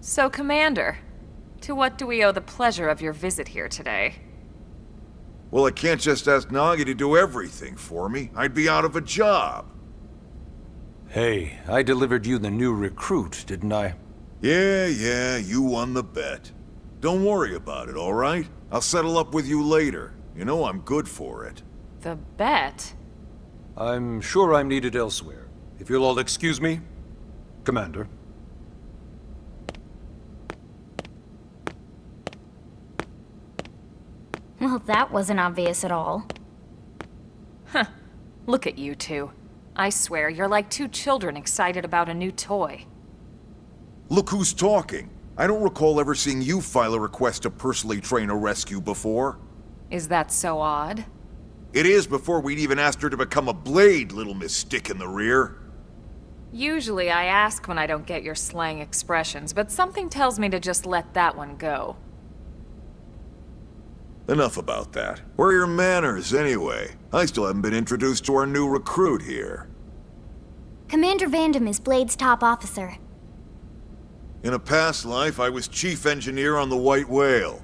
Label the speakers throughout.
Speaker 1: So, Commander, to what do we owe the pleasure of your visit here today?
Speaker 2: Well, I can't just ask Nagi to do everything for me. I'd be out of a job.
Speaker 3: Hey, I delivered you the new recruit, didn't I?
Speaker 2: Yeah, you won the bet. Don't worry about it, all right? I'll settle up with you later. You know I'm good for it.
Speaker 1: The bet?
Speaker 3: I'm sure I'm needed elsewhere. If you'll all excuse me, Commander.
Speaker 4: Well, that wasn't obvious at all.
Speaker 1: Huh. Look at you two. I swear, you're like two children excited about a new toy.
Speaker 2: Look who's talking. I don't recall ever seeing you file a request to personally train a rescue before.
Speaker 1: Is that so odd?
Speaker 2: It is before we'd even asked her to become a blade, little Miss Stick in the Rear.
Speaker 1: Usually I ask when I don't get your slang expressions, but something tells me to just let that one go.
Speaker 2: Enough about that. Where are your manners, anyway? I still haven't been introduced to our new recruit here.
Speaker 4: Commander Vandam is Blade's top officer.
Speaker 2: In a past life, I was chief engineer on the White Whale.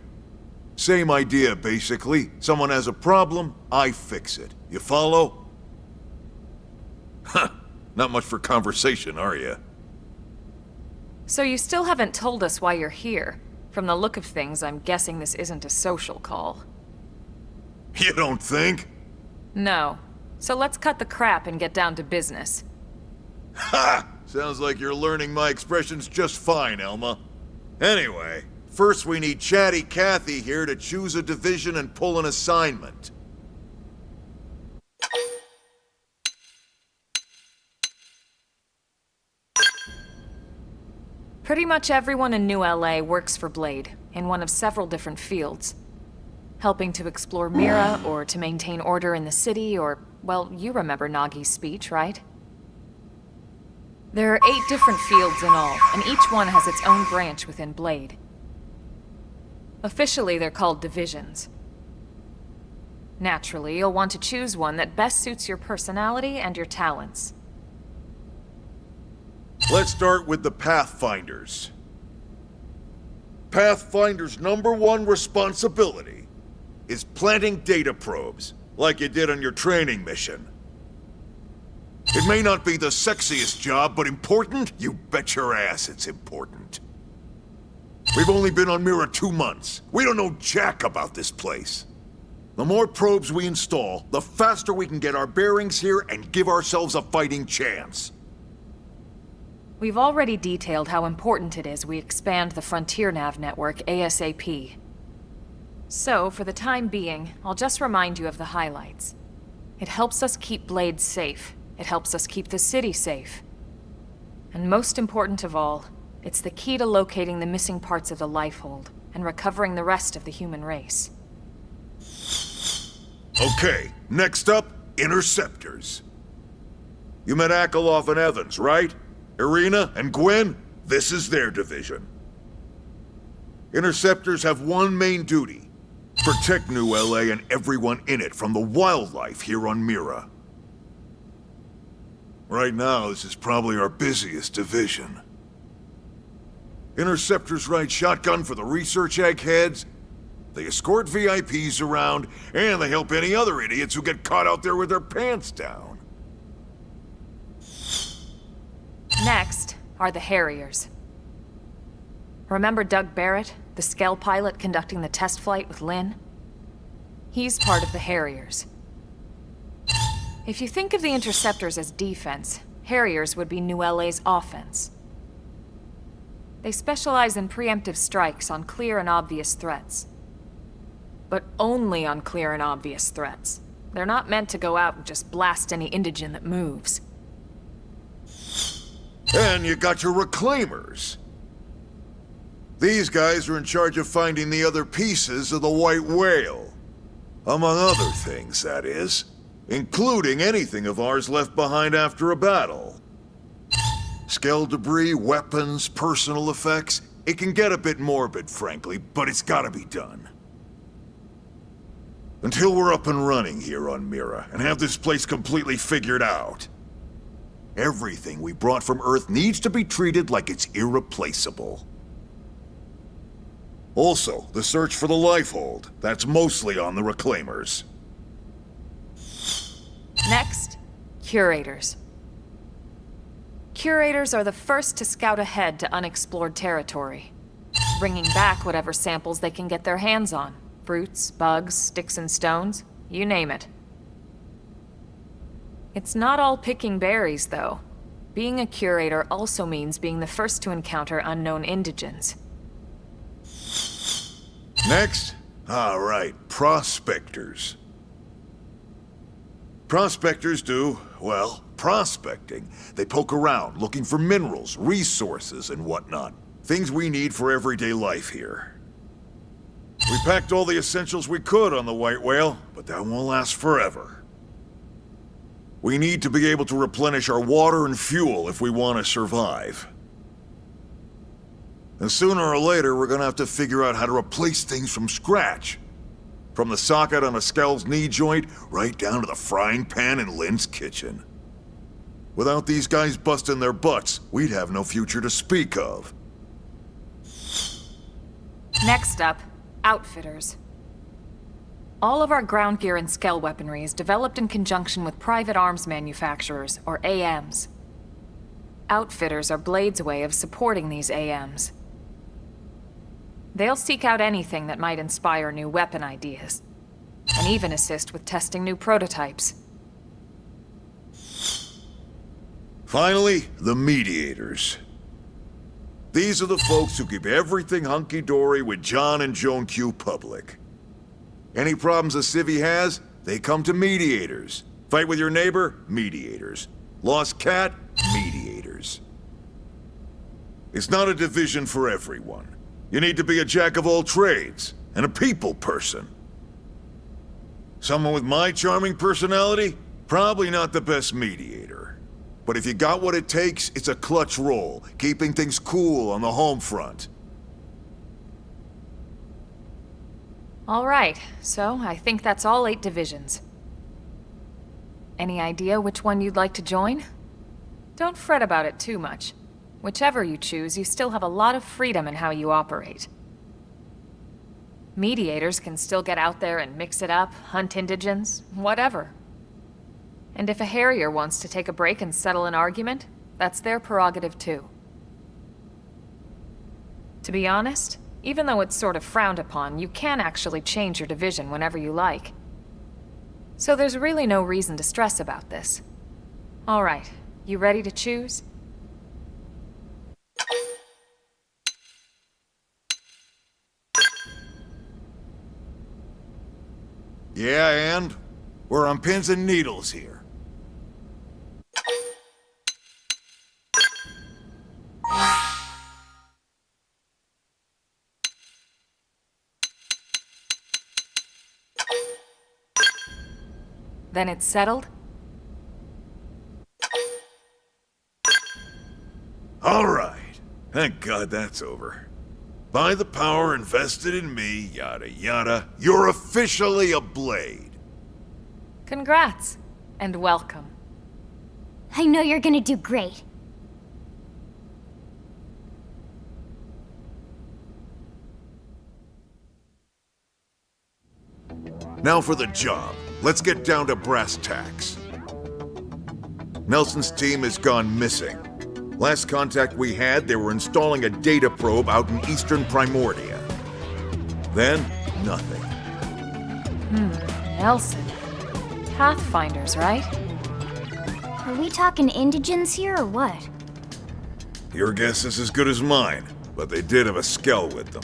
Speaker 2: Same idea, basically. Someone has a problem, I fix it. You follow? Huh. Not much for conversation, are you?
Speaker 1: So you still haven't told us why you're here. From the look of things, I'm guessing this isn't a social call.
Speaker 2: You don't think?
Speaker 1: No. So let's cut the crap and get down to business.
Speaker 2: Ha! Sounds like you're learning my expressions just fine, Elma. Anyway, first we need Chatty Cathy here to choose a division and pull an assignment.
Speaker 1: Pretty much everyone in New LA works for Blade, in one of several different fields. Helping to explore Mira, or to maintain order in the city, or, well, you remember Nagi's speech, right? There are 8 different fields in all, and each one has its own branch within Blade. Officially, they're called divisions. Naturally, you'll want to choose one that best suits your personality and your talents.
Speaker 2: Let's start with the Pathfinders. Pathfinder's #1 responsibility is planting data probes, like you did on your training mission. It may not be the sexiest job, but important? You bet your ass it's important. We've only been on Mira 2 months. We don't know jack about this place. The more probes we install, the faster we can get our bearings here and give ourselves a fighting chance.
Speaker 1: We've already detailed how important it is we expand the Frontier Nav network ASAP. So, for the time being, I'll just remind you of the highlights. It helps us keep Blade safe. It helps us keep the city safe. And most important of all, it's the key to locating the missing parts of the Lifehold and recovering the rest of the human race.
Speaker 2: Okay, next up, Interceptors. You met Akalov and Evans, right? Irina and Gwen, this is their division. Interceptors have one main duty: protect New LA and everyone in it from the wildlife here on Mira. Right now, this is probably our busiest division. Interceptors ride shotgun for the research eggheads, they escort VIPs around, and they help any other idiots who get caught out there with their pants down.
Speaker 1: Next are the Harriers. Remember Doug Barrett, the Skell pilot conducting the test flight with Lynn? He's part of the Harriers. If you think of the Interceptors as defense, Harriers would be New LA's offense. They specialize in preemptive strikes on clear and obvious threats. But only on clear and obvious threats. They're not meant to go out and just blast any indigen that moves.
Speaker 2: And you got your Reclaimers. These guys are in charge of finding the other pieces of the White Whale. Among other things, that is. Including anything of ours left behind after a battle. Skell debris, weapons, personal effects. It can get a bit morbid, frankly, but it's gotta be done. Until we're up and running here on Mira, and have this place completely figured out. Everything we brought from Earth needs to be treated like it's irreplaceable. Also, the search for the lifehold. That's mostly on the Reclaimers.
Speaker 1: Next, curators. Curators are the first to scout ahead to unexplored territory, bringing back whatever samples they can get their hands on. Fruits, bugs, sticks and stones, you name it. It's not all picking berries, though. Being a curator also means being the first to encounter unknown indigents.
Speaker 2: Next? All right, prospectors. Prospectors do, well, prospecting. They poke around, looking for minerals, resources, and whatnot. Things we need for everyday life here. We packed all the essentials we could on the White Whale, but that won't last forever. We need to be able to replenish our water and fuel if we want to survive. And sooner or later, we're gonna have to figure out how to replace things from scratch. From the socket on a Skell's knee joint, right down to the frying pan in Lynn's kitchen. Without these guys busting their butts, we'd have no future to speak of.
Speaker 1: Next up, outfitters. All of our ground gear and Skell weaponry is developed in conjunction with private arms manufacturers, or AMs. Outfitters are Blade's way of supporting these AMs. They'll seek out anything that might inspire new weapon ideas, and even assist with testing new prototypes.
Speaker 2: Finally, the mediators. These are the folks who keep everything hunky-dory with John and Joan Q public. Any problems a civvy has, they come to mediators. Fight with your neighbor? Mediators. Lost cat? Mediators. It's not a division for everyone. You need to be a jack of all trades, and a people person. Someone with my charming personality? Probably not the best mediator. But if you got what it takes, it's a clutch role, keeping things cool on the home front.
Speaker 1: All right, so I think that's all 8 divisions. Any idea which one you'd like to join? Don't fret about it too much. Whichever you choose, you still have a lot of freedom in how you operate. Mediators can still get out there and mix it up, hunt indigents, whatever. And if a Harrier wants to take a break and settle an argument, that's their prerogative too. To be honest, even though it's sort of frowned upon, you can actually change your division whenever you like. So there's really no reason to stress about this. All right, you ready to choose?
Speaker 2: Yeah, and? We're on pins and needles here.
Speaker 1: Then it's settled?
Speaker 2: All right. Thank God that's over. By the power invested in me, yada yada, you're officially a Blade.
Speaker 1: Congrats, and welcome.
Speaker 4: I know you're gonna do great.
Speaker 2: Now for the job. Let's get down to brass tacks. Nelson's team has gone missing. Last contact we had, they were installing a data probe out in eastern Primordia. Then, nothing.
Speaker 1: Nelson. Pathfinders, right?
Speaker 4: Are we talking indigents here or what?
Speaker 2: Your guess is as good as mine, but they did have a Skell with them.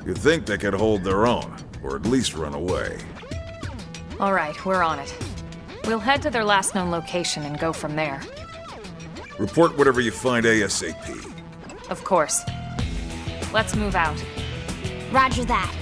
Speaker 2: You'd think they could hold their own, or at least run away.
Speaker 1: All right, we're on it. We'll head to their last known location and go from there.
Speaker 2: Report whatever you find ASAP.
Speaker 1: Of course. Let's move out.
Speaker 4: Roger that.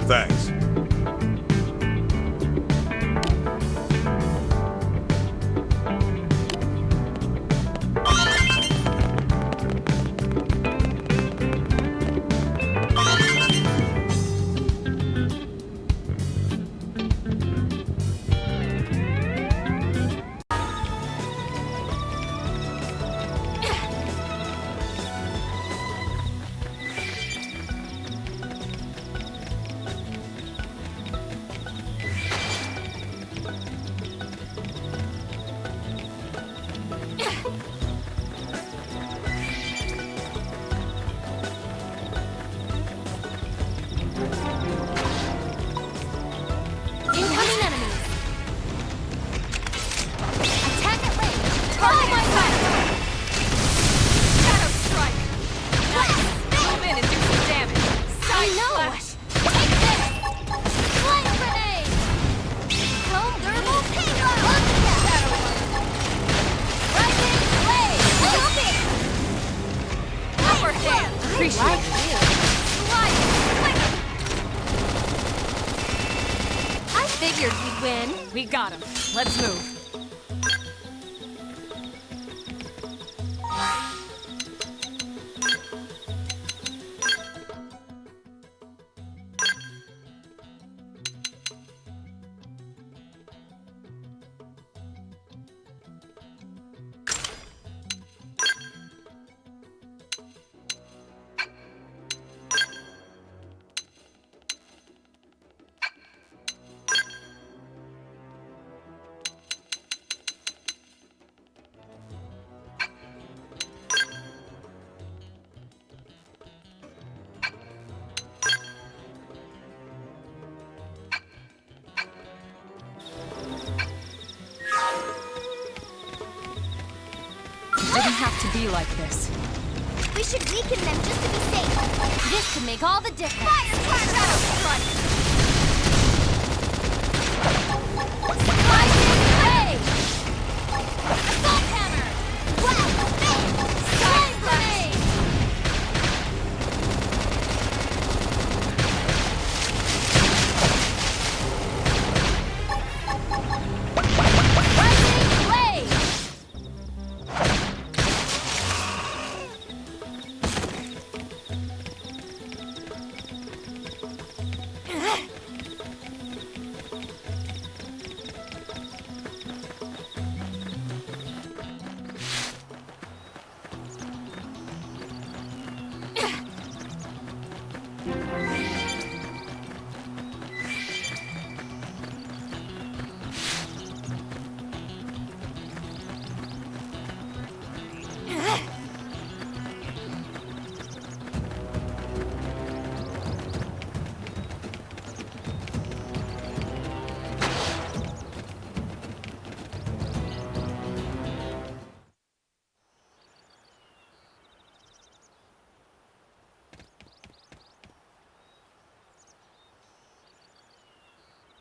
Speaker 2: Thanks.
Speaker 4: Incoming enemies. Attack at range. Target my fire.
Speaker 1: Shadow strike! Move in and do some damage.
Speaker 4: I know. Take this. Flame grenade. Home thermal payload. Rising blade. Stop it.
Speaker 1: Upper hand! Appreciate it.
Speaker 4: I figured we'd win.
Speaker 1: We got him. Let's move. Didn't have to be like this.
Speaker 4: We should weaken them just to be safe. This could make all the difference. Fire! Shadow strike! Rising blade! Assault hammer! Blast! Flame grenade! Rising blade!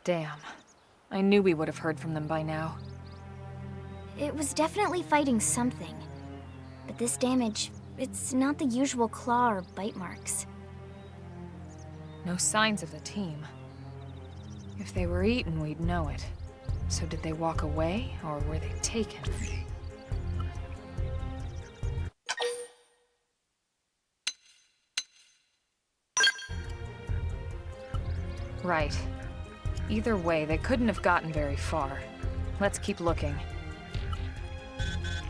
Speaker 1: Damn. I knew we would have heard from them by now.
Speaker 4: It was definitely fighting something. But this damage, it's not the usual claw or bite marks.
Speaker 1: No signs of the team. If they were eaten, we'd know it. So did they walk away, or were they taken? Right. Either way, they couldn't have gotten very far. Let's keep looking.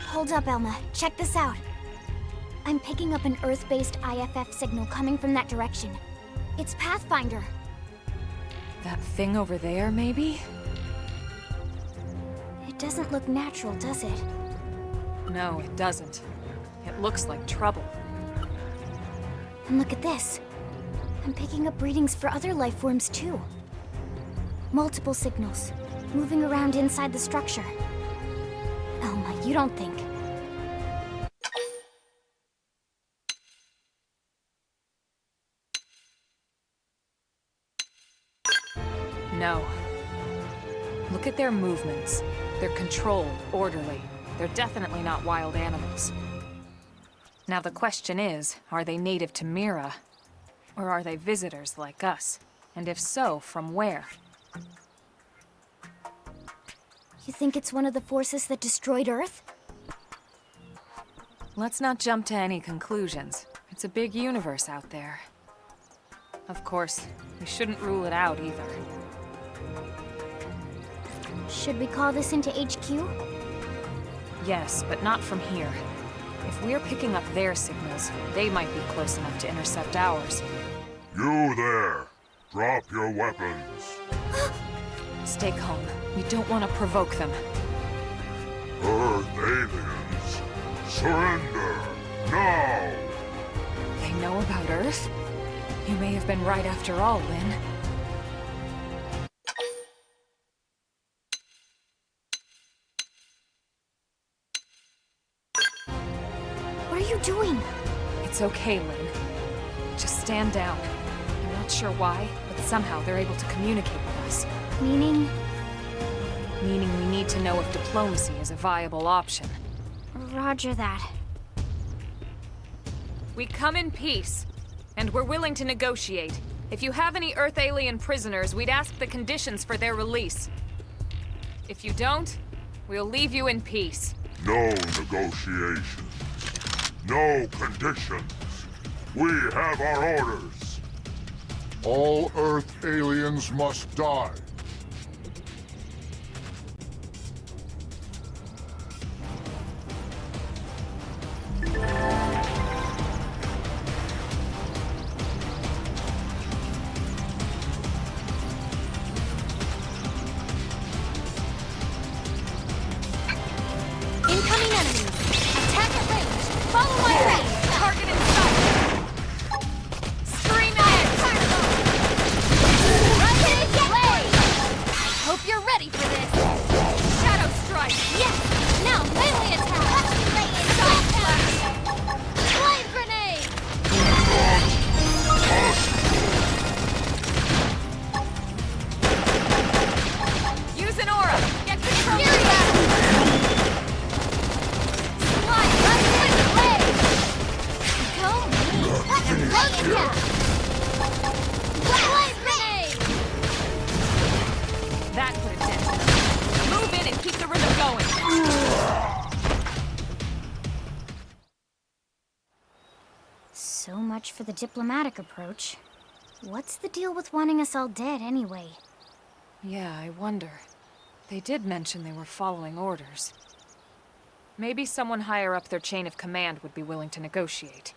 Speaker 4: Hold up, Elma. Check this out. I'm picking up an Earth-based IFF signal coming from that direction. It's Pathfinder.
Speaker 1: That thing over there, maybe?
Speaker 4: It doesn't look natural, does it?
Speaker 1: No, it doesn't. It looks like trouble.
Speaker 4: And look at this. I'm picking up readings for other life forms, too. Multiple signals, moving around inside the structure. Elma, you don't think...
Speaker 1: No. Look at their movements. They're controlled, orderly. They're definitely not wild animals. Now the question is, are they native to Mira? Or are they visitors like us? And if so, from where?
Speaker 4: You think it's one of the forces that destroyed Earth?
Speaker 1: Let's not jump to any conclusions. It's a big universe out there. Of course, we shouldn't rule it out either.
Speaker 4: Should we call this into HQ?
Speaker 1: Yes, but not from here. If we're picking up their signals, they might be close enough to intercept ours.
Speaker 5: You there! Drop your weapons.
Speaker 1: Stay calm. We don't want to provoke them.
Speaker 5: Earth aliens, surrender now!
Speaker 1: They know about Earth? You may have been right after all, Lynn.
Speaker 4: What are you doing?
Speaker 1: It's okay, Lynn. Just stand down. I'm not sure why, but somehow they're able to communicate with us.
Speaker 4: Meaning?
Speaker 1: Meaning we need to know if diplomacy is a viable option.
Speaker 4: Roger that.
Speaker 1: We come in peace, and we're willing to negotiate. If you have any Earth alien prisoners, we'd ask the conditions for their release. If you don't, we'll leave you in peace.
Speaker 5: No negotiations. No conditions. We have our orders. All Earth aliens must die.
Speaker 4: Incoming enemies! Attack at range! Follow my way!
Speaker 1: Target in sight! Scream at it!
Speaker 4: Rocket blade! I hope you're ready for this!
Speaker 1: Shadow strike!
Speaker 4: Yes! Now melee attack! Side flash! Blade grenade!
Speaker 1: Use an aura! Get control!
Speaker 4: Fury battle! Slide! Blade blade! Go me! Blade attack! Blade grenade!
Speaker 1: That put a dent in them. Move in and keep the rhythm going!
Speaker 4: So much for the diplomatic approach. What's the deal with wanting us all dead anyway?
Speaker 1: Yeah, I wonder. They did mention they were following orders. Maybe someone higher up their chain of command would be willing to negotiate.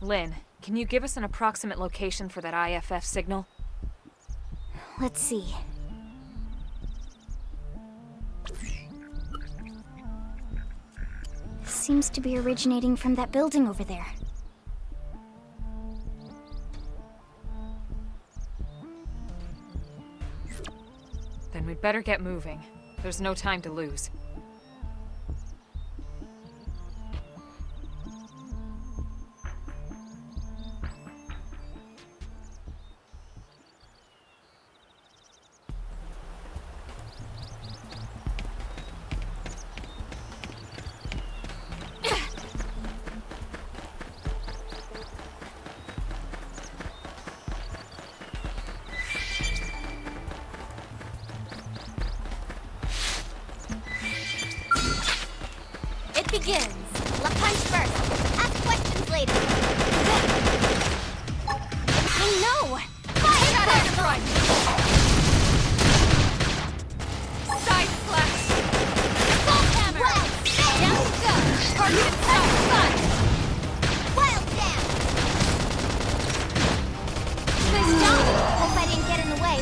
Speaker 1: Lynn, can you give us an approximate location for that IFF signal?
Speaker 4: Let's see. Seems to be originating from that building over there.
Speaker 1: Then we'd better get moving. There's no time to lose.
Speaker 4: begins. Let's punch first. Ask questions later. I know! Fire carnival!
Speaker 1: Side splash!
Speaker 4: Assault hammer! Well, down you go! Target fun! Wild jam! Nice job! Hope I didn't get in the way.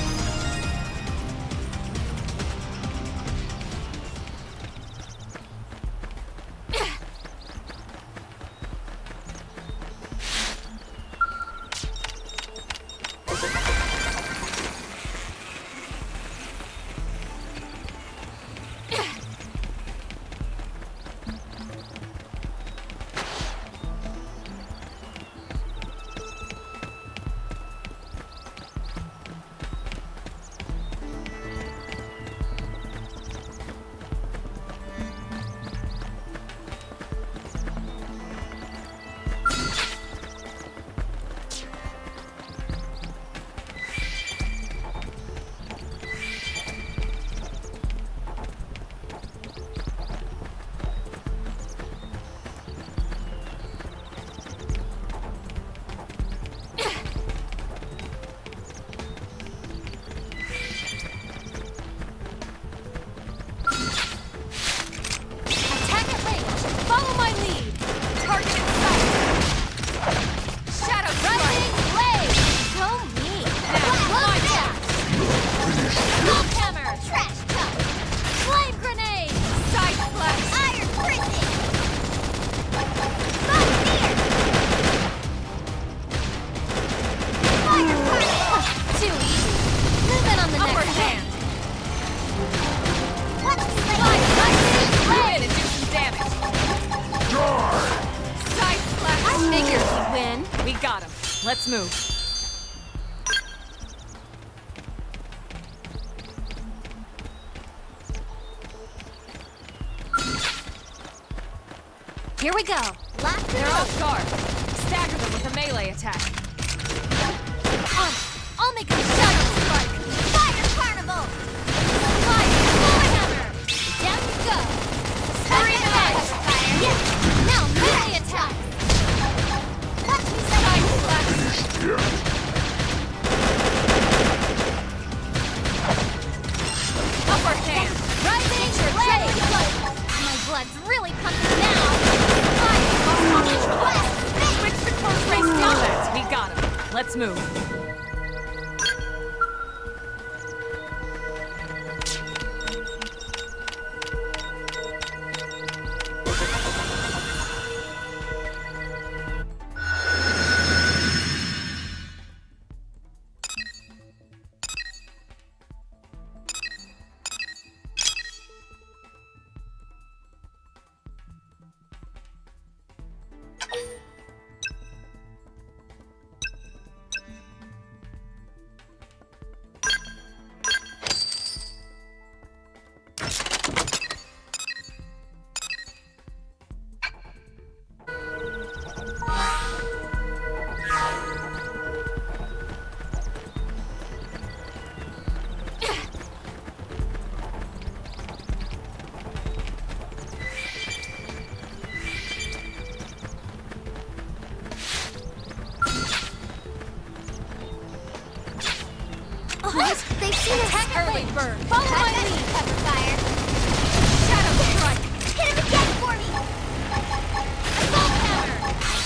Speaker 1: Let's move.
Speaker 4: Here we go. Lock
Speaker 1: They're off guard. Stagger them with a melee attack.
Speaker 4: I'll make a shadow strike. Fire carnival. Fire hammer. Down you go. Scream edge. Yes. Now melee attack. Watch me side slash.
Speaker 1: Upper hand.
Speaker 4: Rising blade. My blood's really pumping now.
Speaker 1: Switch to close range combat. We got him. Let's move.
Speaker 4: They've seen us.
Speaker 1: Early bird.
Speaker 4: Follow my lead. Cover fire.
Speaker 1: Shadow strike.
Speaker 4: Hit him again for me. Assault hammer.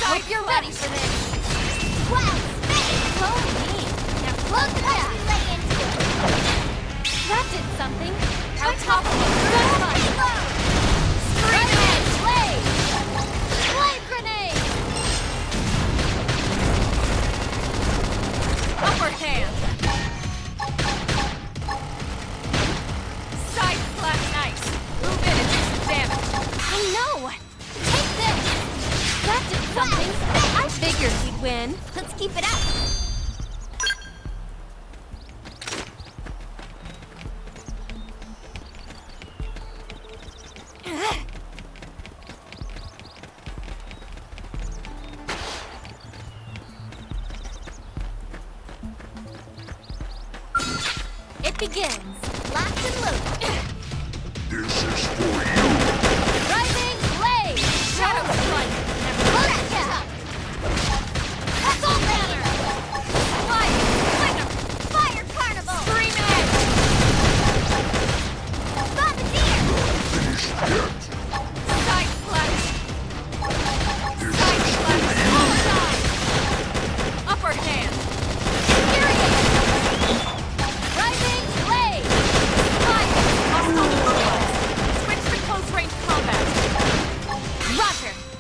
Speaker 4: Hope you're ready for this. Wow, spin. Slow me. Now close the gap. Lay into it. That did something. Out top of the grenade. Scream edge. Blade. Blade grenade.
Speaker 1: Upper hand. Side slash nice. Move in and do some damage.
Speaker 4: I know. Take this. That did something. I figured we'd win. Let's keep it up. It begins. Lock and load.
Speaker 5: This is for you.
Speaker 4: Rising blade.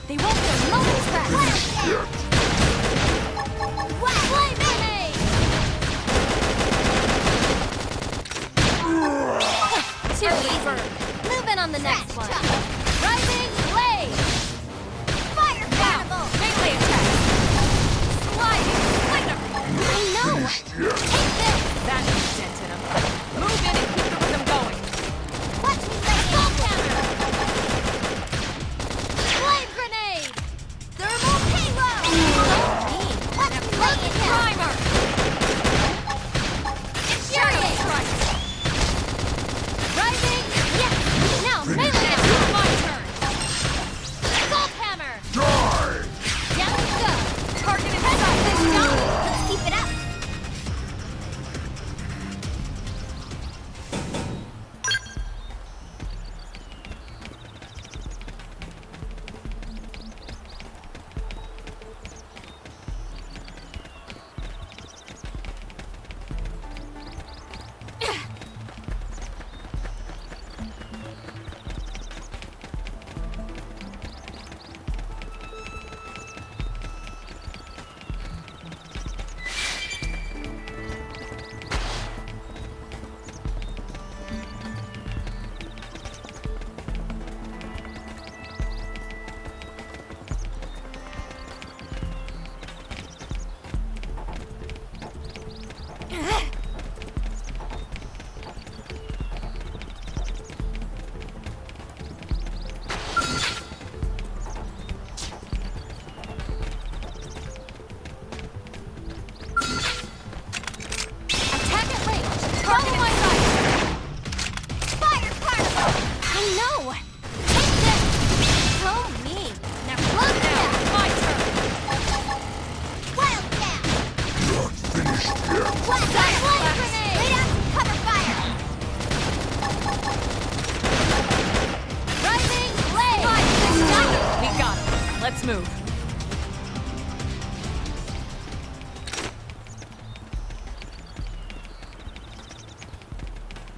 Speaker 4: They won't get a moment's rest. Flame grenade! Too easy. Move in on the next one. Rising blade! Fire carnival!
Speaker 1: Melee attack! Sliding splinter!
Speaker 4: I know! Take this!
Speaker 1: That dented him. Move in and keep the rhythm going.
Speaker 4: Watch me lay Salt hammer! Flame grenade! Thermal payload! Watch me lay it down!
Speaker 1: Primer!
Speaker 4: Infuriate!
Speaker 1: Strike!
Speaker 4: Rising! Yes! Now, melee
Speaker 1: It's
Speaker 4: attack!
Speaker 1: my turn!
Speaker 4: Salt hammer!
Speaker 5: Die!
Speaker 4: Down we go!
Speaker 1: Target in
Speaker 4: Press
Speaker 1: sight!
Speaker 4: this down! Let's keep it up! Attack at range! Follow my light! Fire carnival! I know! Take this! So mean! Now close down!
Speaker 1: My turn!
Speaker 4: Wild down!
Speaker 5: Not finished yet.
Speaker 4: Flame grenade! Lay down some cover fire! Rising blade!
Speaker 1: We got him. Let's move.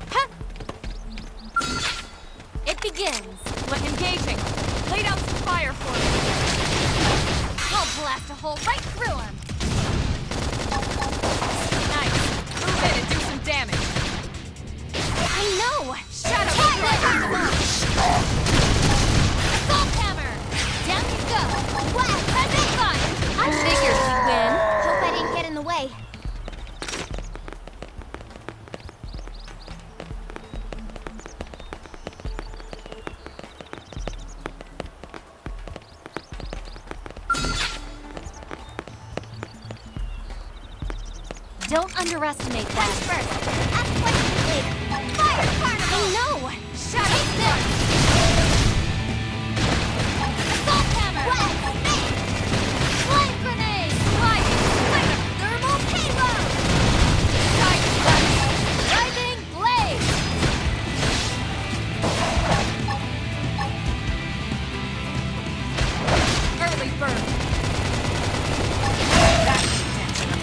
Speaker 4: Huh. It begins!
Speaker 1: Like engaging. Lay down some fire for me.
Speaker 4: I'll blast a hole right through him!
Speaker 1: Nice. Move in and do some damage.
Speaker 4: I know!
Speaker 1: Shadow
Speaker 4: Fire
Speaker 1: strike.
Speaker 4: carnival! Assault hammer! Down you go! Wow, that's it fun! I figured you'd win. Hope I didn't get in the way. Don't underestimate that. First, ask questions later. Fire carnival! I know! Shadow this! Assault hammer! Flame grenade! Sliding splinter! Thermal payload! Side blast! Rising blade!
Speaker 1: Early bird. That's dented him.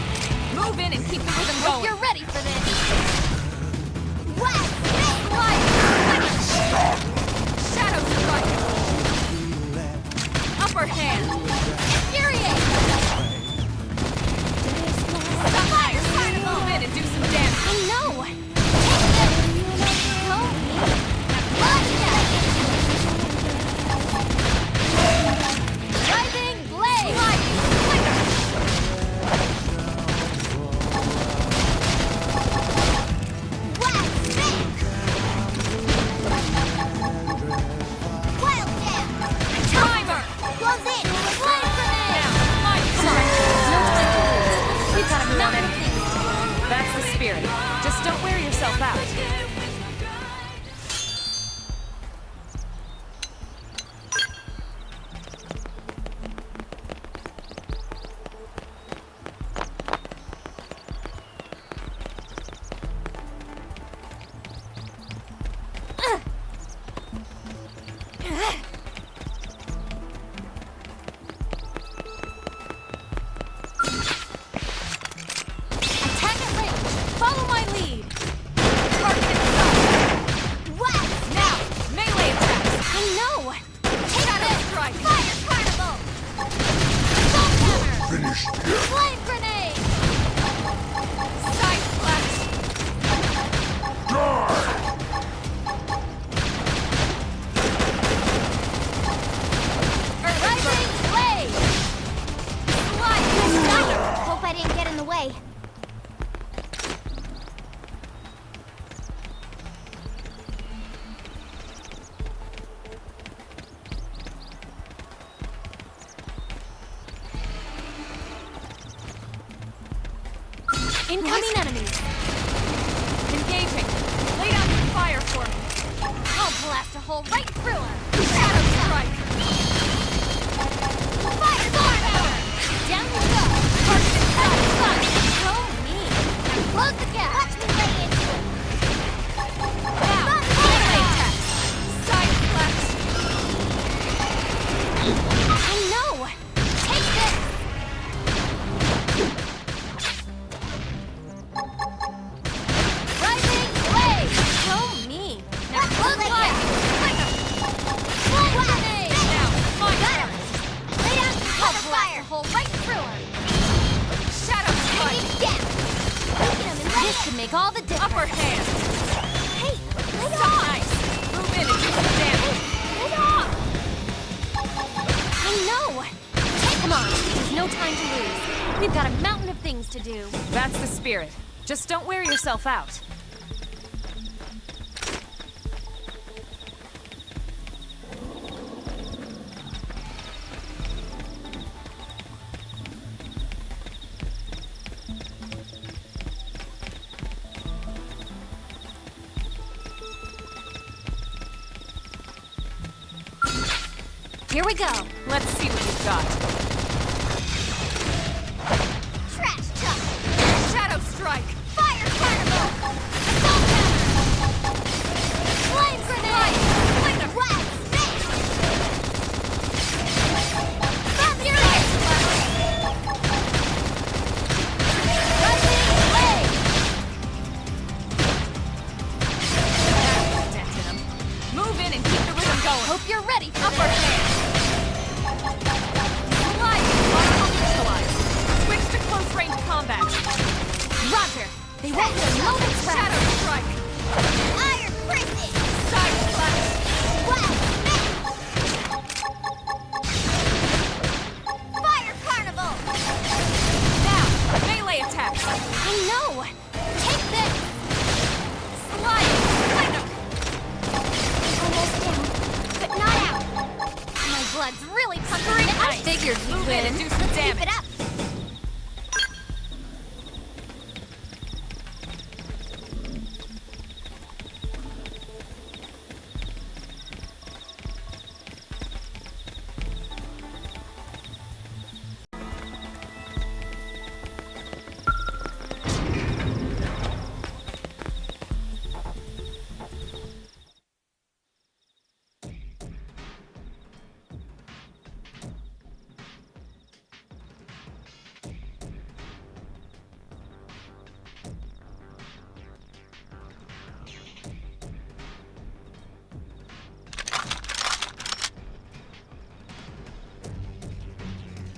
Speaker 1: Move in and keep the rhythm
Speaker 4: Hope
Speaker 1: going.
Speaker 4: you're ready for this! West!
Speaker 1: Shadow strike. Upper hand.
Speaker 4: Infuriate!
Speaker 1: Fire carnival. Move in and do some damage.
Speaker 4: I know! Go me! Blood down! Rising blade! Sliding splinter!
Speaker 6: Incoming enemies.
Speaker 1: Engaging. Lay down some fire for me.
Speaker 6: I'll blast a hole right through him.
Speaker 1: Shadow strike.
Speaker 6: Fire power! Down you go. Target inside. So mean. Now close the gap. Watch me lay into it.
Speaker 1: Now, melee attack. Side flash.
Speaker 6: I know. Take this. Rising blade. So mean. Now close the gap. Flame grenade.
Speaker 1: Now, my
Speaker 6: Got
Speaker 1: turn.
Speaker 6: him. Lay down some cover fire. Hole right through him.
Speaker 1: Shadow strike.
Speaker 6: Taking down. Taking him and this could make all the difference.
Speaker 1: Upper hand.
Speaker 6: Hey, lay
Speaker 1: So
Speaker 6: off.
Speaker 1: nice. Move in and do some damage.
Speaker 6: Lay off. I know. Come on. There's no time to lose. We've got a mountain of things to do.
Speaker 1: That's the spirit. Just don't wear yourself out.
Speaker 6: Here we go.
Speaker 1: Let's see what you've got.
Speaker 6: Trash chuck.
Speaker 1: Shadow strike.
Speaker 6: Fire carnival. Assault hammer. Flame grenade. Like a rat snake. Fury. Rising blade.
Speaker 1: That's dent in 'em. Move in and keep the rhythm going.
Speaker 6: Hope you're ready for
Speaker 1: Upper
Speaker 6: this.
Speaker 1: hand. Slide. Particle neutralized. Switch to close range combat.
Speaker 6: Roger. They won't get a moment's
Speaker 1: Shadow
Speaker 6: rest.
Speaker 1: strike.
Speaker 6: Iron prison.
Speaker 1: Side flash.
Speaker 6: Rat snake. Fire carnival.
Speaker 1: Now, melee attack.
Speaker 6: I know. Take this.
Speaker 1: Slide. Kind of.
Speaker 6: Almost down, but not out. My blood's really pumping. I
Speaker 1: Nice.
Speaker 6: figured you
Speaker 1: Move
Speaker 6: could.
Speaker 1: in and do some
Speaker 6: Let's
Speaker 1: damage.
Speaker 6: keep it up.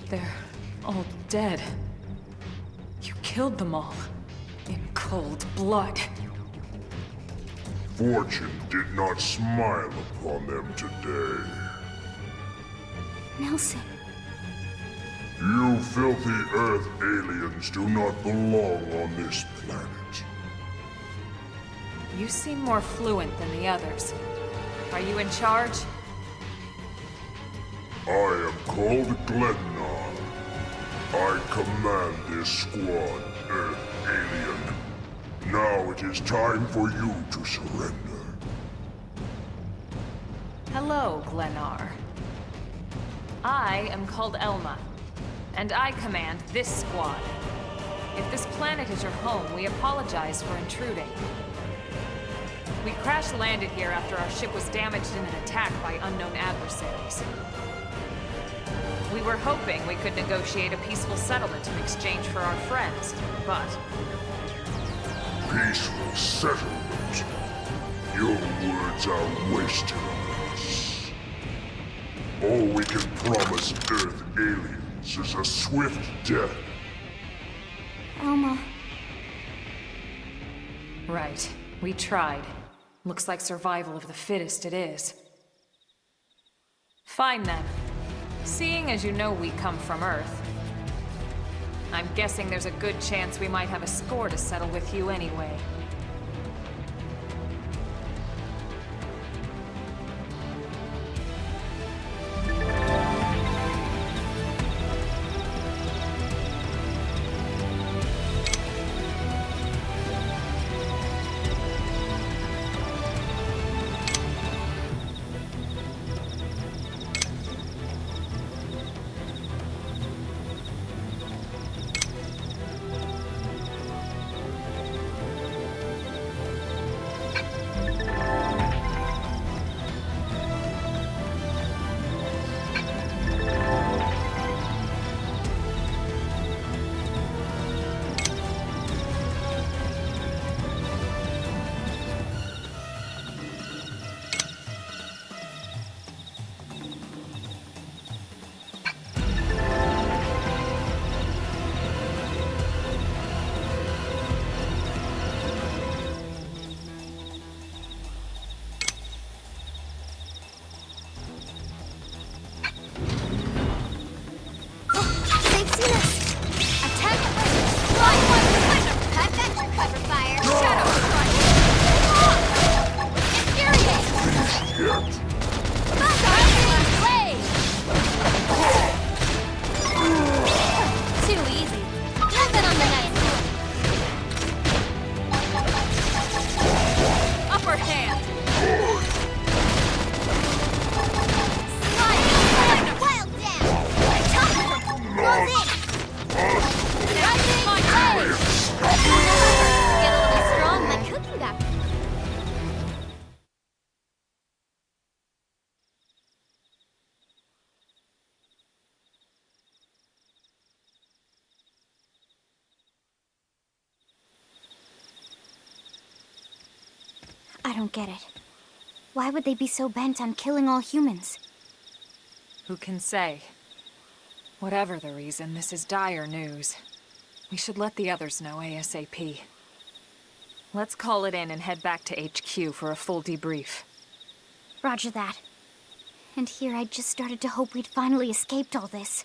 Speaker 1: They're all dead. You killed them all. In cold blood.
Speaker 5: Fortune did not smile upon them today.
Speaker 4: Nelson,
Speaker 5: You filthy Earth aliens do not belong on this planet.
Speaker 1: You seem more fluent than the others. Are you in charge?
Speaker 5: I am called Glennar. I command this squad, Earth alien. Now it is time for you to surrender.
Speaker 1: Hello, Glennar. I am called Elma, and I command this squad. If this planet is your home, we apologize for intruding. We crash-landed here after our ship was damaged in an attack by unknown adversaries. We were hoping we could negotiate a peaceful settlement in exchange for our friends, but
Speaker 5: Peaceful settlement. Your words are wasted on us. All we can promise Earth aliens is a swift death.
Speaker 4: Alma,
Speaker 1: right, we tried. Looks like survival of the fittest it is. Fine then. Seeing as you know we come from Earth, I'm guessing there's a good chance we might have a score to settle with you anyway.
Speaker 4: don't get it. Why would they be so bent on killing all humans?
Speaker 1: Who can say? Whatever the reason, this is dire news. We should let the others know ASAP. Let's call it in and head back to HQ for a full debrief.
Speaker 4: Roger that. And here I just started to hope we'd finally escaped all this.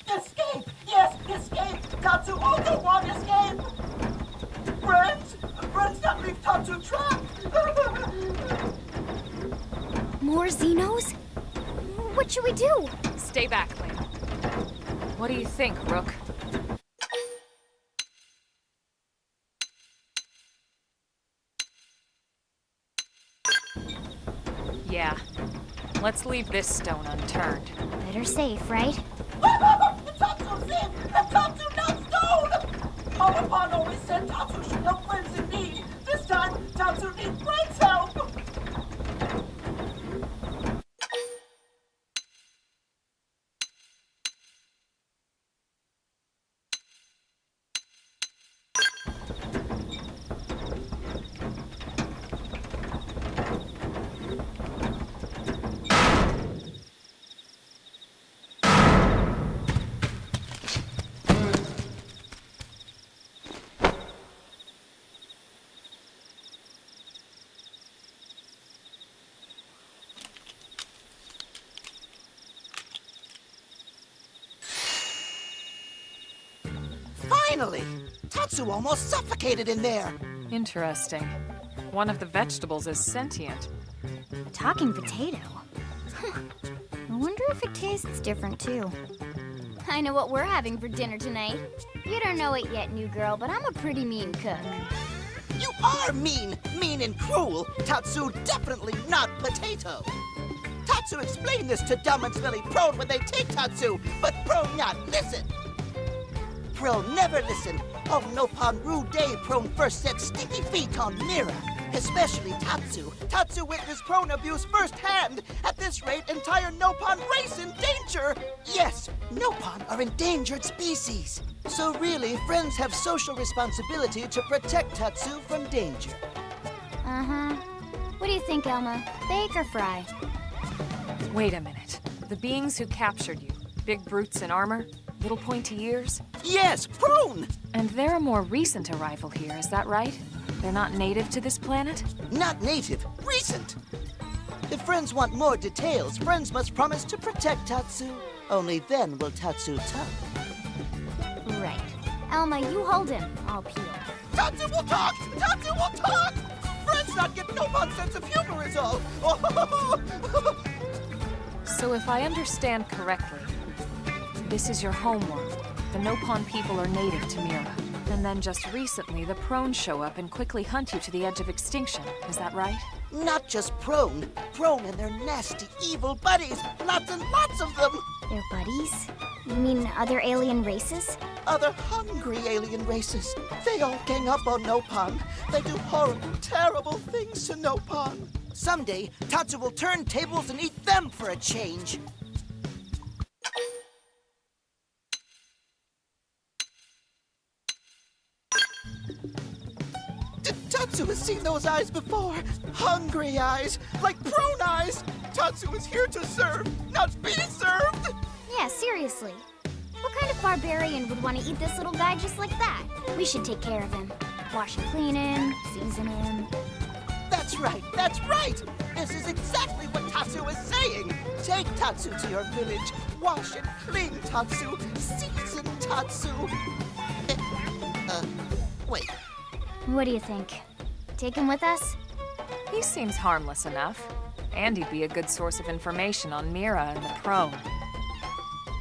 Speaker 7: Escape! Yes, escape! Tatsu also want escape! Friends! Friends that leave Tatsu trapped!
Speaker 4: More Xenos? What should we do?
Speaker 1: Stay back, Lynn. What do you think, Rook? Yeah. Let's leave this stone unturned.
Speaker 4: Better safe, right?
Speaker 7: Tatsu's safe! And Tatsu not stoned! Upon always said Tatsu should help friends in need. This time, Tatsu needs friends' help! Finally! Tatsu almost suffocated in there!
Speaker 1: Interesting. One of the vegetables is sentient.
Speaker 4: A talking potato. Huh. I wonder if it tastes different, too. I know what we're having for dinner tonight. You don't know it yet, new girl, but I'm a pretty mean cook.
Speaker 7: You are mean! Mean and cruel! Tatsu definitely not potato! Tatsu explained this to dumb and smelly Prone when they take Tatsu, but Prone not listen! Prone never listen. Oh, Nopon rude day Prone first set stinky feet on Mira. Especially Tatsu. Tatsu witnessed Prone abuse firsthand. At this rate, entire Nopon race in danger. Yes, Nopon are endangered species. So really, friends have social responsibility to protect Tatsu from danger.
Speaker 4: Uh-huh. What do you think, Elma? Bake or fry?
Speaker 1: Wait a minute. The beings who captured you, big brutes in armor, little pointy ears?
Speaker 7: Yes, Prone!
Speaker 1: And they're a more recent arrival here, is that right? They're not native to this planet?
Speaker 7: Not native, recent. If friends want more details, friends must promise to protect Tatsu. Only then will Tatsu talk.
Speaker 4: Right. Elma, you hold him. I'll peel.
Speaker 7: Tatsu will talk! Tatsu will talk! Friends not get Nopon sense of humor is all.
Speaker 1: So if I understand correctly, this is your homeworld. The Nopon people are native to Mira. And then just recently, the Prone show up and quickly hunt you to the edge of extinction. Is that right?
Speaker 7: Not just Prone. Prone and their nasty, evil buddies. Lots and lots of them.
Speaker 4: Their buddies? You mean other alien races?
Speaker 7: Other hungry alien races. They all gang up on Nopon. They do horrible, terrible things to Nopon. Someday, Tatsu will turn tables and eat them for a change. Tatsu has seen those eyes before. Hungry eyes, like Prone eyes. Tatsu is here to serve, not be served.
Speaker 4: Yeah, seriously. What kind of barbarian would want to eat this little guy just like that? We should take care of him. Wash and clean him, season him.
Speaker 7: That's right, that's right. This is exactly what Tatsu is saying. Take Tatsu to your village. Wash and clean Tatsu. Season Tatsu. Wait.
Speaker 4: What do you think? Take him with us?
Speaker 1: He seems harmless enough. And he'd be a good source of information on Mira and the Prone.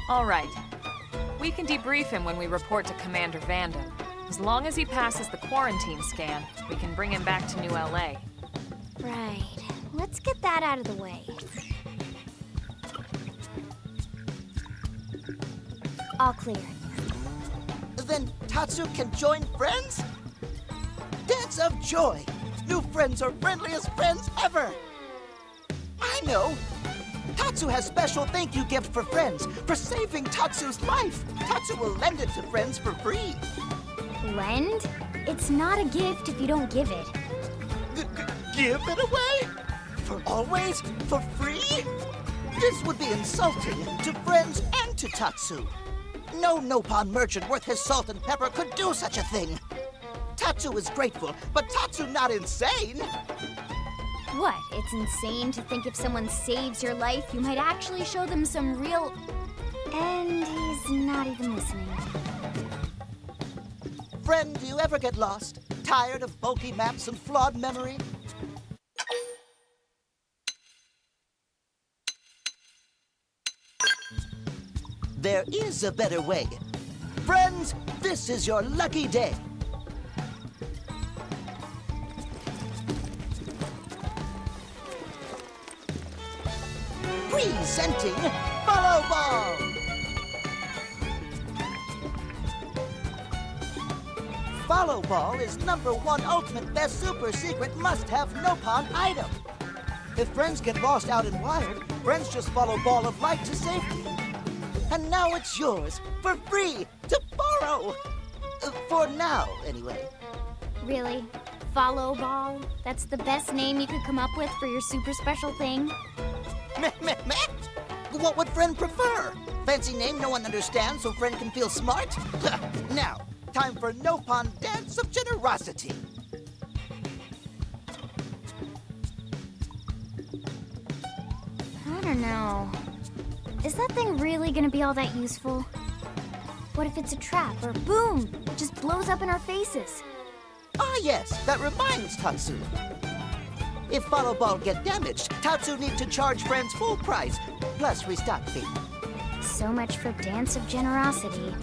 Speaker 1: All right. We can debrief him when we report to Commander Vanda. As long as he passes the quarantine scan, we can bring him back to New LA.
Speaker 4: Right. Let's get that out of the way. All clear.
Speaker 7: Then Tatsu can join friends? Dance of joy! New friends are friendliest friends ever! I know! Tatsu has special thank you gift for friends for saving Tatsu's life. Tatsu will lend it to friends for free.
Speaker 4: Lend? It's not a gift if you don't give it.
Speaker 7: give it away? For always? For free? This would be insulting to friends and to Tatsu. No Nopon merchant worth his salt and pepper could do such a thing. Tatsu is grateful, but Tatsu not insane.
Speaker 4: What? It's insane to think if someone saves your life, you might actually show them some real... And he's not even listening.
Speaker 7: Friend, do you ever get lost? Tired of bulky maps and flawed memory? There is a better way. Friends, this is your lucky day. Presenting Follow Ball! Follow Ball is #1 ultimate best super secret must-have Nopon item. If friends get lost out in Wired, friends just follow Ball of Light to safety. And now it's yours, for free, to borrow! For now, anyway.
Speaker 4: Really? Follow Ball? That's the best name you could come up with for your super special thing?
Speaker 7: Meh, meh, meh. What would friend prefer? Fancy name no one understands so friend can feel smart? Now, time for Nopon Dance of Generosity.
Speaker 4: I don't know. Is that thing really gonna be all that useful? What if it's a trap, or boom, it just blows up in our faces?
Speaker 7: Ah yes, that reminds Tatsu. If Follow Ball get damaged, Tatsu need to charge friends full price, plus restock fee.
Speaker 4: So much for Dance of Generosity.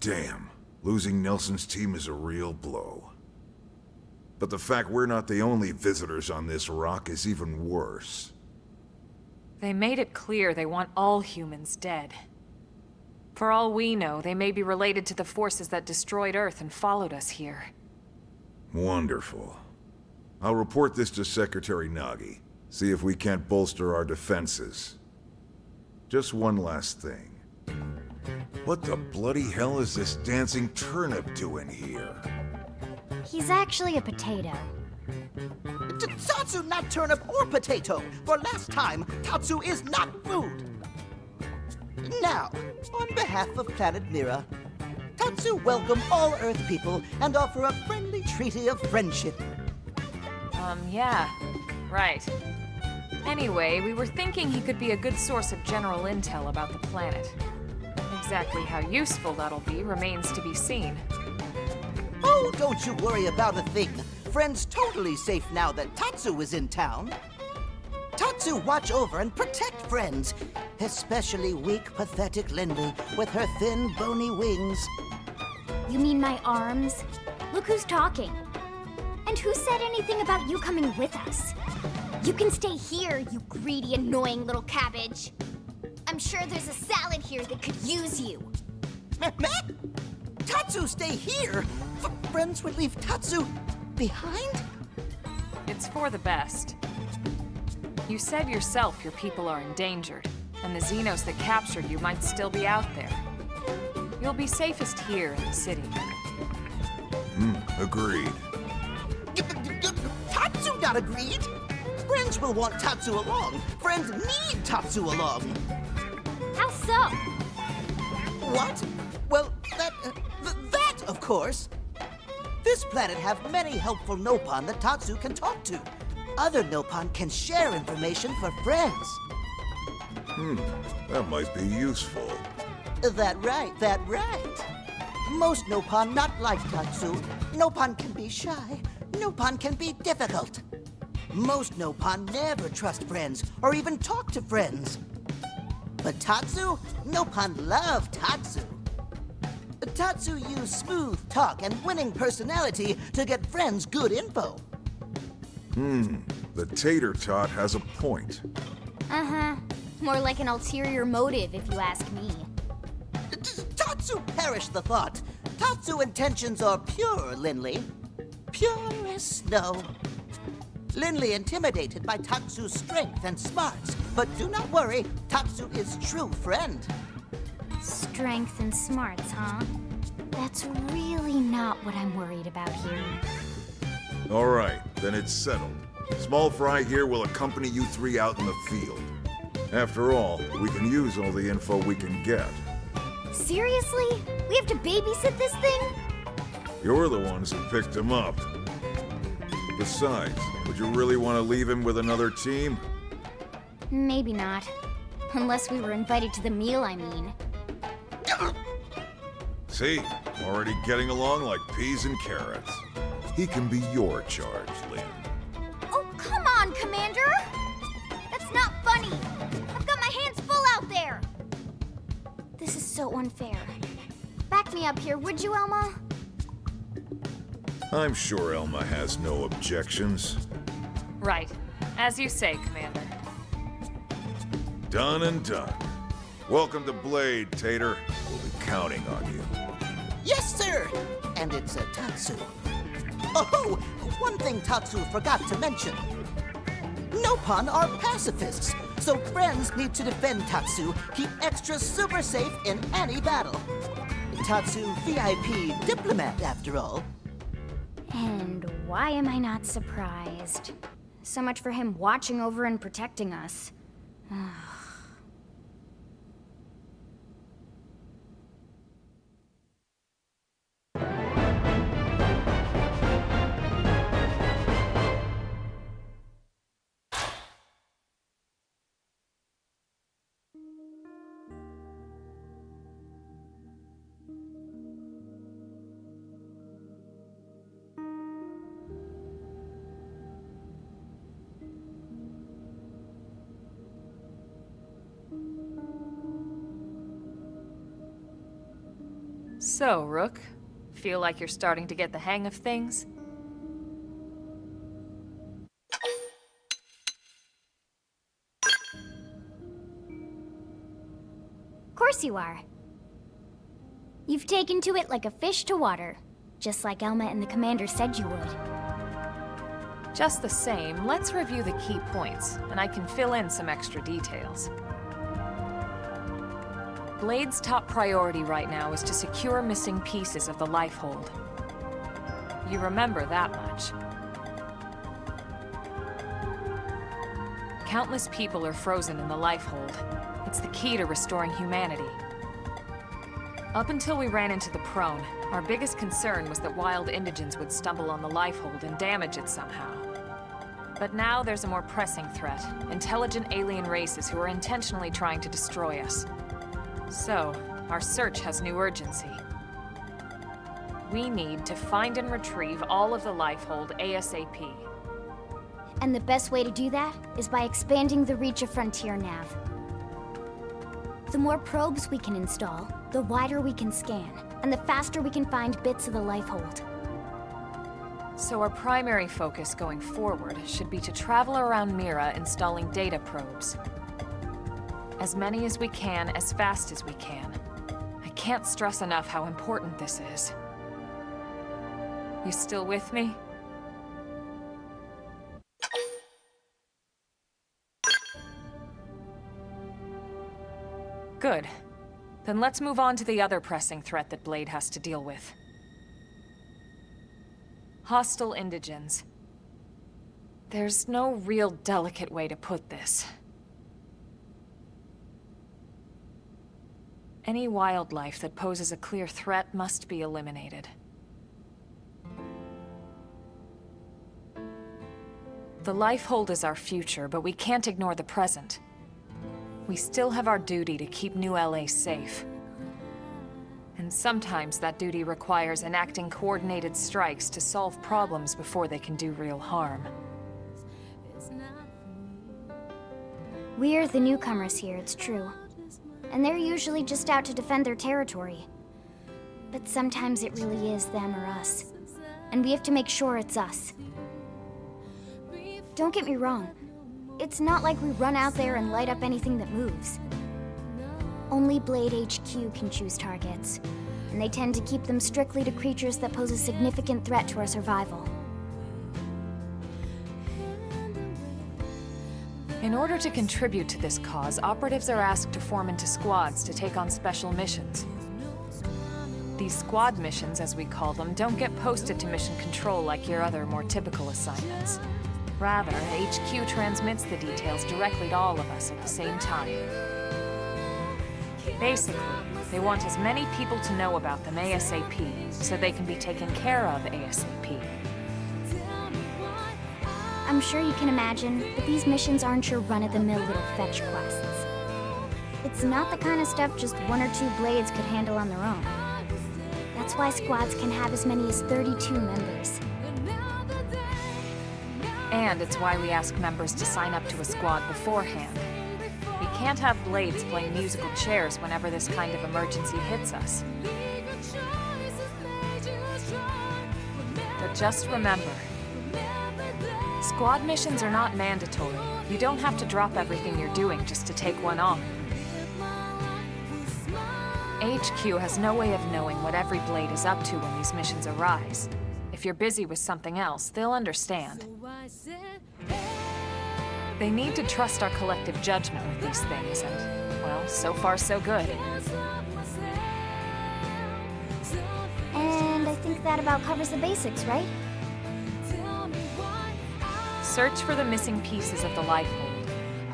Speaker 2: Damn, losing Nelson's team is a real blow. But the fact we're not the only visitors on this rock is even worse.
Speaker 1: They made it clear they want all humans dead. For all we know, they may be related to the forces that destroyed Earth and followed us here.
Speaker 2: Wonderful. I'll report this to Secretary Nagi. See if we can't bolster our defenses. Just one last thing. What the bloody hell is this dancing turnip doing here?
Speaker 4: He's actually a potato.
Speaker 7: Tatsu not turnip or potato. For last time, Tatsu is not food. Now, on behalf of Planet Mira, Tatsu welcome all Earth people and offer a friendly treaty of friendship.
Speaker 1: Yeah. Right. Anyway, we were thinking he could be a good source of general intel about the planet. Exactly how useful that'll be remains to be seen.
Speaker 7: Oh, don't you worry about a thing. Friend's totally safe now that Tatsu is in town. Tatsu watch over and protect friends, especially weak, pathetic Lindley with her thin, bony wings.
Speaker 4: You mean my arms? Look who's talking. And who said anything about you coming with us? You can stay here, you greedy, annoying little cabbage. I'm sure there's a salad here that could use you.
Speaker 7: Meh, meh? Tatsu stay here? Friends would leave Tatsu behind?
Speaker 1: It's for the best. You said yourself your people are endangered, and the Xenos that captured you might still be out there. You'll be safest here in the city.
Speaker 2: Agreed.
Speaker 7: Tatsu not agreed. Friends will want Tatsu along. Friends need Tatsu along.
Speaker 4: How so?
Speaker 7: What? Well, that, of course. This planet have many helpful Nopon that Tatsu can talk to. Other Nopon can share information for friends.
Speaker 2: That might be useful.
Speaker 7: That right. Most Nopon not like Tatsu. Nopon can be shy. Nopon can be difficult. Most Nopon never trust friends or even talk to friends. But Tatsu? Nopon love Tatsu. Tatsu use smooth talk and winning personality to get friends good info.
Speaker 2: The tater tot has a point.
Speaker 4: Uh-huh. More like an ulterior motive, if you ask me.
Speaker 7: Tatsu perish the thought. Tatsu intentions are pure, Linley. Pure as snow. Linley intimidated by Tatsu's strength and smarts. But do not worry, Tatsu is true friend.
Speaker 4: Strength and smarts, huh? That's really not what I'm worried about here.
Speaker 2: All right, then it's settled. Small Fry here will accompany you three out in the field. After all, we can use all the info we can get.
Speaker 4: Seriously? We have to babysit this thing?
Speaker 2: You're the ones who picked him up. Besides, would you really want to leave him with another team?
Speaker 4: Maybe not. Unless we were invited to the meal, I mean.
Speaker 2: See? Already getting along like peas and carrots. He can be your charge, Lynn.
Speaker 4: Oh, come on, Commander! That's not funny! I've got my hands full out there! This is so unfair. Back me up here, would you, Elma?
Speaker 2: I'm sure Elma has no objections.
Speaker 1: Right. As you say, Commander.
Speaker 2: Done and done. Welcome to Blade, Tater. We'll be counting on you.
Speaker 7: Yes, sir! And it's a Tatsu. Oh, one thing Tatsu forgot to mention. Nopon are pacifists, so friends need to defend Tatsu, keep extra super safe in any battle. Tatsu VIP diplomat, after all.
Speaker 4: And why am I not surprised? So much for him watching over and protecting us.
Speaker 1: So, Rook, feel like you're starting to get the hang of things?
Speaker 4: Of course you are. You've taken to it like a fish to water, just like Elma and the Commander said you would.
Speaker 1: Just the same, let's review the key points, and I can fill in some extra details. Blade's top priority right now is to secure missing pieces of the Lifehold. You remember that much. Countless people are frozen in the Lifehold. It's the key to restoring humanity. Up until we ran into the Prone, our biggest concern was that wild indigents would stumble on the Lifehold and damage it somehow. But now there's a more pressing threat, intelligent alien races who are intentionally trying to destroy us. So, our search has new urgency. We need to find and retrieve all of the Lifehold ASAP.
Speaker 4: And the best way to do that is by expanding the reach of Frontier Nav. The more probes we can install, the wider we can scan, and the faster we can find bits of the Lifehold.
Speaker 1: So our primary focus going forward should be to travel around Mira installing data probes. As many as we can, as fast as we can. I can't stress enough how important this is. You still with me? Good. Then let's move on to the other pressing threat that Blade has to deal with. Hostile indigens. There's no real delicate way to put this. Any wildlife that poses a clear threat must be eliminated. The Lifehold is our future, but we can't ignore the present. We still have our duty to keep New LA safe. And sometimes that duty requires enacting coordinated strikes to solve problems before they can do real harm.
Speaker 4: We're the newcomers here, it's true. And they're usually just out to defend their territory. But sometimes it really is them or us. And we have to make sure it's us. Don't get me wrong. It's not like we run out there and light up anything that moves. Only Blade HQ can choose targets. And they tend to keep them strictly to creatures that pose a significant threat to our survival.
Speaker 1: In order to contribute to this cause, operatives are asked to form into squads to take on special missions. These squad missions, as we call them, don't get posted to mission control like your other, more typical assignments. Rather, HQ transmits the details directly to all of us at the same time. Basically, they want as many people to know about them ASAP, so they can be taken care of ASAP.
Speaker 4: I'm sure you can imagine, but these missions aren't your run-of-the-mill little fetch quests. It's not the kind of stuff just one or two Blades could handle on their own. That's why squads can have as many as 32 members.
Speaker 1: And it's why we ask members to sign up to a squad beforehand. We can't have Blades playing musical chairs whenever this kind of emergency hits us. But just remember, squad missions are not mandatory. You don't have to drop everything you're doing just to take one on. HQ has no way of knowing what every Blade is up to when these missions arise. If you're busy with something else, they'll understand. They need to trust our collective judgment with these things, and, well, so far so good.
Speaker 4: And I think that about covers the basics, right?
Speaker 1: Search for the missing pieces of the Lifehold,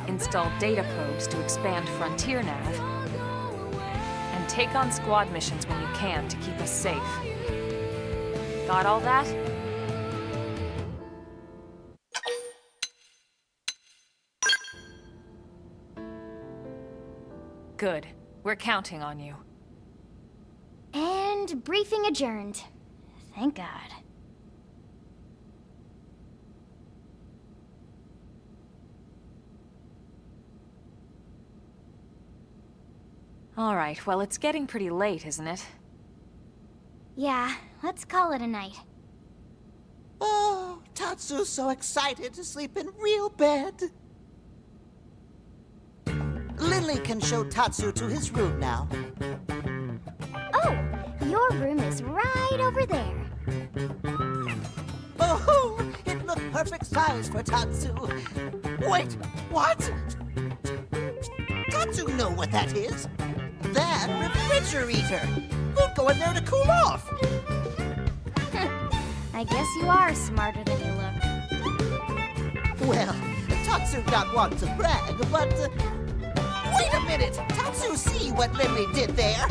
Speaker 1: install data probes to expand Frontier Nav, and take on squad missions when you can to keep us safe. Got all that? Good. We're counting on you.
Speaker 4: And briefing adjourned. Thank God.
Speaker 1: All right, well, it's getting pretty late, isn't it?
Speaker 4: Yeah, let's call it a night.
Speaker 7: Oh, Tatsu's so excited to sleep in real bed. Lily can show Tatsu to his room now.
Speaker 4: Oh, your room is right over there.
Speaker 7: Oh, it looked perfect size for Tatsu. Wait, what? Tatsu know what that is. That refrigerator. We'll go in there to cool off.
Speaker 4: I guess you are smarter than you look.
Speaker 7: Well, Tatsu not want to brag, but... wait a minute! Tatsu see what Lily did there?